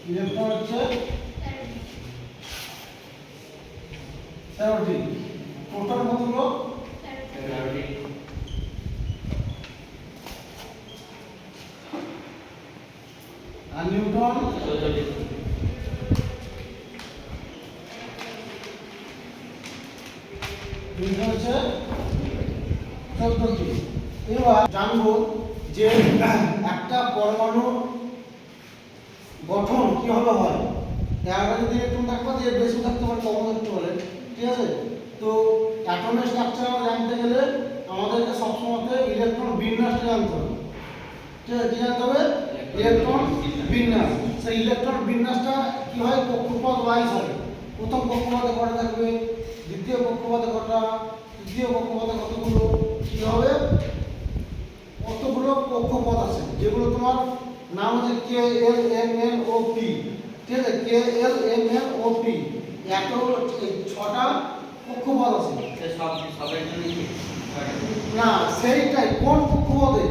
Electron হচ্ছে 13টি। Proton কতগুলো? 13টি। আর neutron 14টি। Neutron হচ্ছে 14টি। এবার জানবো যে একটা পরমাণু গঠন কিভাবে হয়। একটা যদি ইলেকট্রন থাকবে যে বেশি থাকতে পারে কম থাকতে পারে, ঠিক আছে? তো অ্যাটমের স্ট্রাকচার জানতে গেলে আমাদেরকে সবসময় ইলেকট্রন বিন্যাসটা জানতে হবে। ঠিক আছে, কি জানতে হবে? ইলেকট্রন বিন্যাস। সেই ইলেকট্রন বিন্যাসটা কি হয়? কক্ষপথ ওয়াইজ হয়। প্রথম কক্ষপথে কটা থাকবে, দ্বিতীয় কক্ষপথে কটা, তৃতীয় কক্ষপথে কতগুলো, কি হবে? কতগুলো কক্ষপথ আছে যেগুলো তোমার নাম হচ্ছে K L M N O P. ঠিক আছে, K L M N O P, এত 6টা কক্ষপথ আছে। না, সেইটাই কোন কক্ষপথে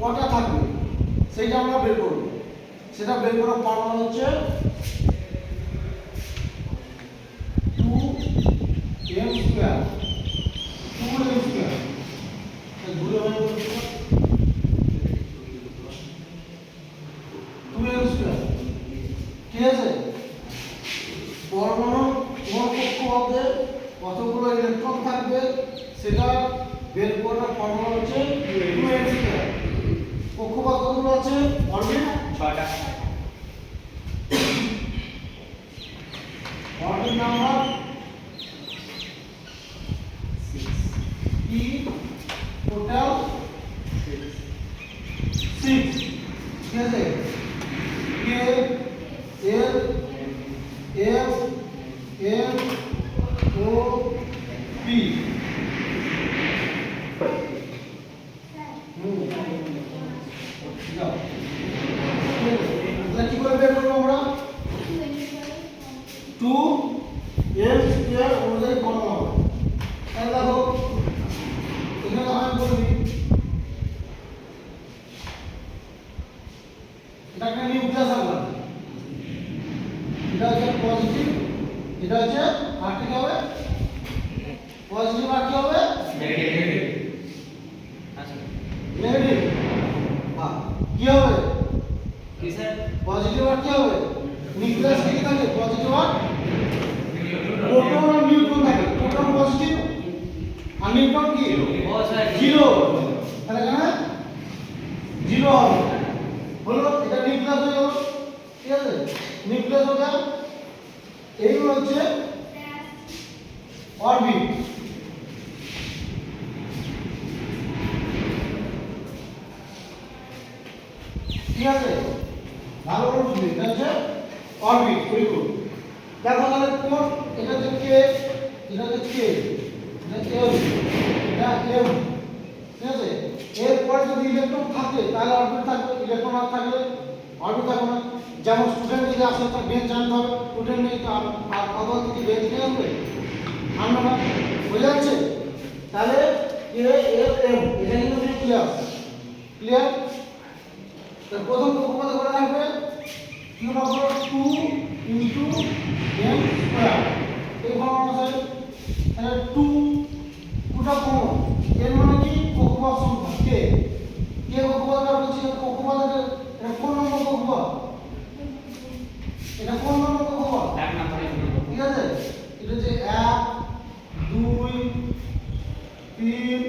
কটা থাকবে সেইটা আমরা বের করব। সেটা বের করার ফর্মুলা হচ্ছে 2m স্কয়ার 2m স্কয়ার। ঘুরে হয়ে গেল 2m স্কয়ার। ঠিক আছে, পরমাণু কোন কক্ষপথে কতগুলো ইলেকট্রন থাকবে সেটা বের করার ফর্মুলা হচ্ছে 2m স্কয়ার। কক্ষপথ কতগুলো আছে? অরবিট 6টা। Orbit number 6, E total 6। ঠিক আছে, K L M N O P. কি করে বের করবো আমরা? 2m স্কয়ার অনুযায়ী ফর্মুলা হবে। তাহলে দেখো এখানে আমি বলি এটা একটা নিউক্লিয়াস আকার। এটা হচ্ছে পজিটিভ, এটা হচ্ছে আর কি হবে? পজিটিভ আর কি হবে? নেগেটিভ। আচ্ছা, নেগেটিভ। হ্যাঁ, কি হবে? কি স্যার? পজিটিভ আর কি হবে? নিউক্লিয়াস কি থাকে? পজিটিভ আর প্রোটন আর নিউট্রন থাকে। প্রোটন পজিটিভ আর নিউট্রন কি? জিরো। তাহলে এখানে জিরো হবে। হলো, এটা নিউক্লিয়াস হয়ে গেল। ঠিক আছে, নিউক্লিয়াস হয়ে গেল। এইগুলো হচ্ছে অরবিট। ঠিক আছে, ভালো করে বুঝবে। এটা হচ্ছে অরবিট। ওইগুলো দেখো তাহলে কোন, এটা হচ্ছে কে, এটা হচ্ছে কে, এটা এল, এটা এম। ঠিক আছে, এরপরে যদি ইলেকট্রন থাকে তাহলে অরবিট থাকবে, ইলেকট্রন না থাকলে অরবিট থাকবে না। যেমন স্টুডেন্ট যদি আসে তার বেঞ্চ আনতে হবে, স্টুডেন্ট নেই তো আর কত থেকে বেঞ্চ নিয়ে আসবে? আনবে না। বুঝে যাচ্ছে? তাহলে কে এল এম এটা কিন্তু নিউক্লিয়াস। ক্লিয়ার? তার প্রথম কক্ষপথে করে রাখবে কি হবে? 2 ইনটু m স্কয়ার। এই ফর্মুলা আছে। তাহলে 2টা কমন। এর মানে কি? কক্ষপথ সংখ্যা কে। কে কক্ষপথ আর বলছি কক্ষপথ। এটা কোন নম্বর কক্ষপথ? এটা কোন নম্বর কক্ষপথ? 1 নম্বর। ঠিক আছে, এটা যে 1 2 3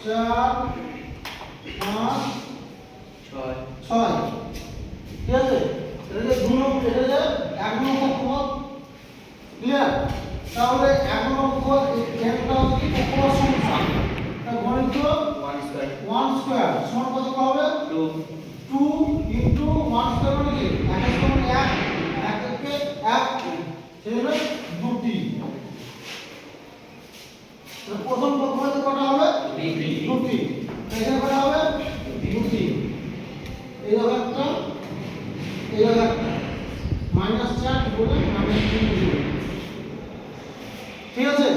4 5 6। ঠিক আছে, এটা যে 2 নম্বর, এটা যে 1 নম্বর কক্ষপথ। ক্লিয়ার? তাহলে 1 নম্বর কক্ষপথ একটা হচ্ছে কি? কক্ষপথ সংখ্যা। তার গণিত 1 স্কয়ার সমান কত হবে? 2। 2 ইনটু 1 স্কয়ার মানে কি? 1 সমান 1, 1 থেকে 1, সেজন্য 2টি। তাহলে প্রথম কক্ষপথে কটা হবে? 2টি। এখানে কটা হবে? 2টি। এই হলো একটা, এই হলো একটা। -4 বলে -3 দিবে। ঠিক আছে,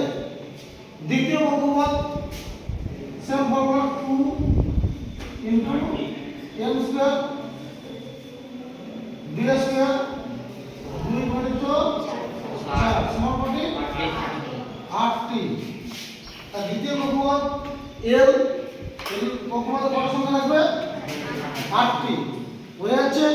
দ্বিতীয় কক্ষপথ same formula 2 into m square 2 square 2 গুণিত 4 সমান কত 8টি। আর দ্বিতীয় কক্ষপথ এল কক্ষপথে কত সংখ্যা লাগবে 8টি হয়ে যাচ্ছে।